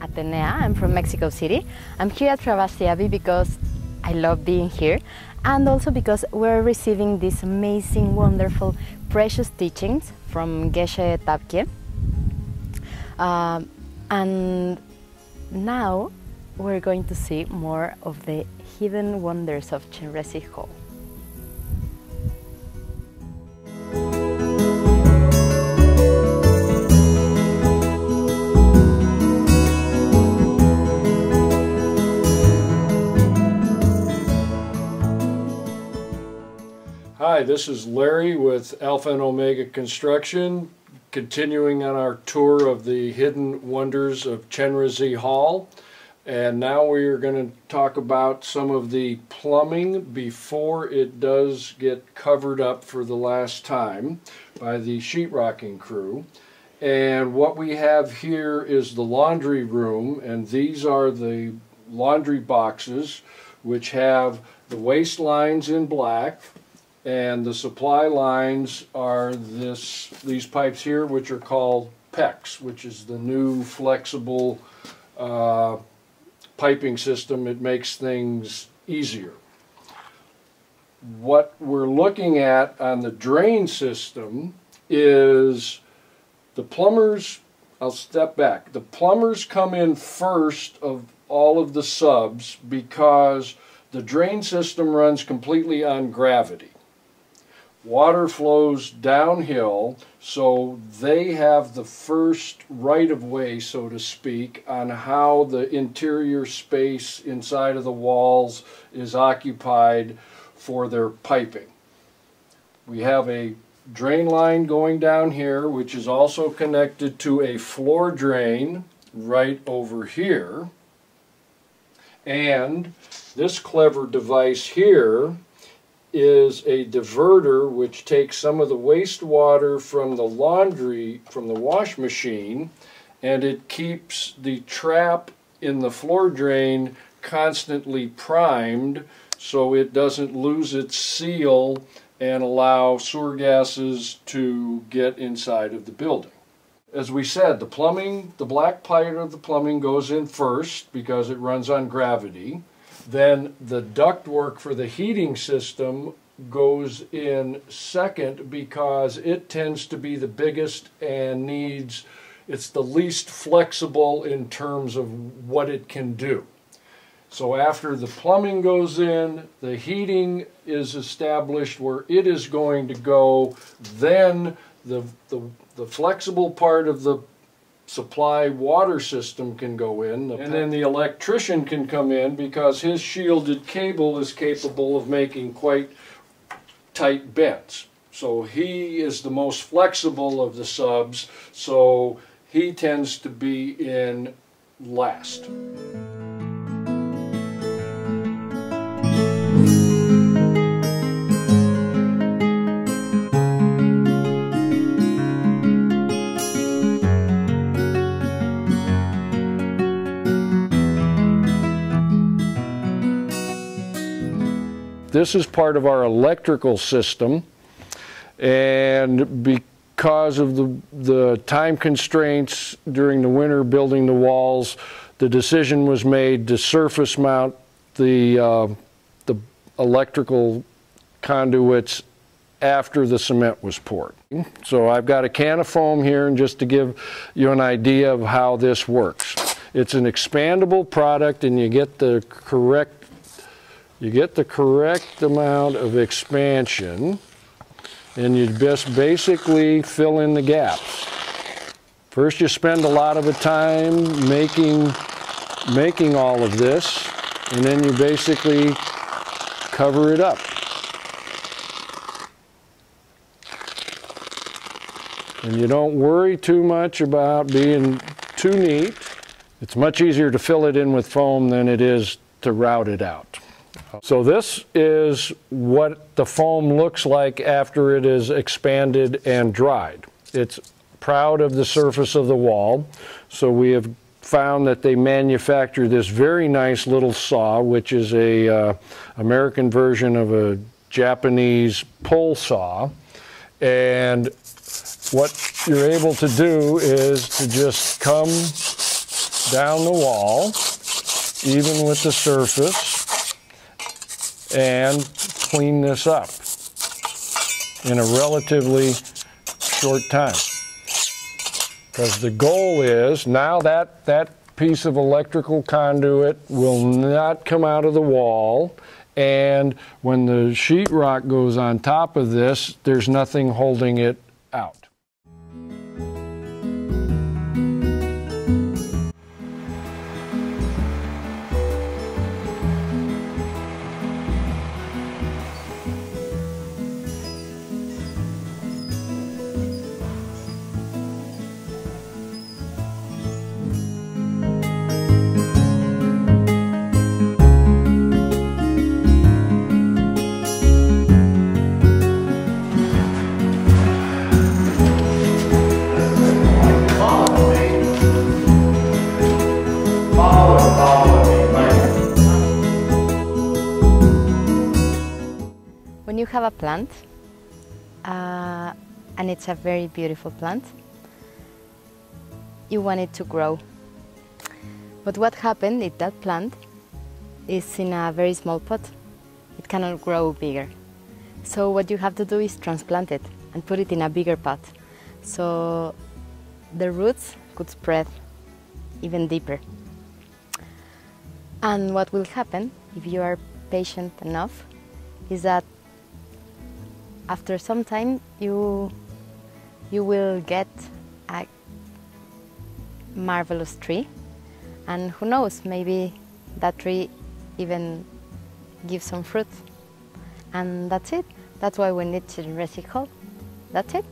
Atenea. I'm from Mexico City. I'm here at Sravasti Abbey because I love being here, and also because we're receiving these amazing, wonderful, precious teachings from Geshe Tabke. And now we're going to see more of the hidden wonders of Chenrezig Hall. Hi, this is Larry with Alpha and Omega Construction, continuing on our tour of the hidden wonders of Chenrezig Hall. And now we are going to talk about some of the plumbing before it does get covered up for the last time by the sheetrocking crew. And what we have here is the laundry room, and these are the laundry boxes which have the waste lines in black. And the supply lines are these pipes here, which are called PEX, which is the new flexible piping system. It makes things easier. What we're looking at on the drain system is the plumbers. I'll step back. The plumbers come in first of all of the subs because the drain system runs completely on gravity. Water flows downhill, so they have the first right-of-way, so to speak, on how the interior space inside of the walls is occupied for their piping. We have a drain line going down here, which is also connected to a floor drain right over here. And this clever device here is a diverter which takes some of the wastewater from the laundry, from the wash machine, and it keeps the trap in the floor drain constantly primed so it doesn't lose its seal and allow sewer gases to get inside of the building. As we said, the plumbing, the black part of the plumbing goes in first because it runs on gravity. Then the ductwork for the heating system goes in second because it tends to be the biggest and it's the least flexible in terms of what it can do. So after the plumbing goes in, the heating is established where it is going to go, then the flexible part of the supply water system can go in, and then the electrician can come in because his shielded cable is capable of making quite tight bends. So he is the most flexible of the subs, so he tends to be in last. This is part of our electrical system, and because of the time constraints during the winter building the walls, the decision was made to surface mount the electrical conduits after the cement was poured. So I've got a can of foam here, and just to give you an idea of how this works. It's an expandable product, and you get the correct amount of expansion, and you just basically fill in the gaps. First you spend a lot of the time making all of this, and then you basically cover it up. And you don't worry too much about being too neat. It's much easier to fill it in with foam than it is to route it out. So this is what the foam looks like after it is expanded and dried. It's proud of the surface of the wall. So we have found that they manufacture this very nice little saw, which is a American version of a Japanese pull saw. And what you're able to do is to just come down the wall, even with the surface, and clean this up in a relatively short time. Because the goal is, now that piece of electrical conduit will not come out of the wall, and when the sheetrock goes on top of this, there's nothing holding it out. When you have a plant, and it's a very beautiful plant, you want it to grow. But what happened if that plant is in a very small pot? It cannot grow bigger. So what you have to do is transplant it and put it in a bigger pot, so the roots could spread even deeper. And what will happen, if you are patient enough, is that after some time you will get a marvelous tree, and who knows, maybe that tree even gives some fruit. And that's it. That's why we need Chenrezig. That's it.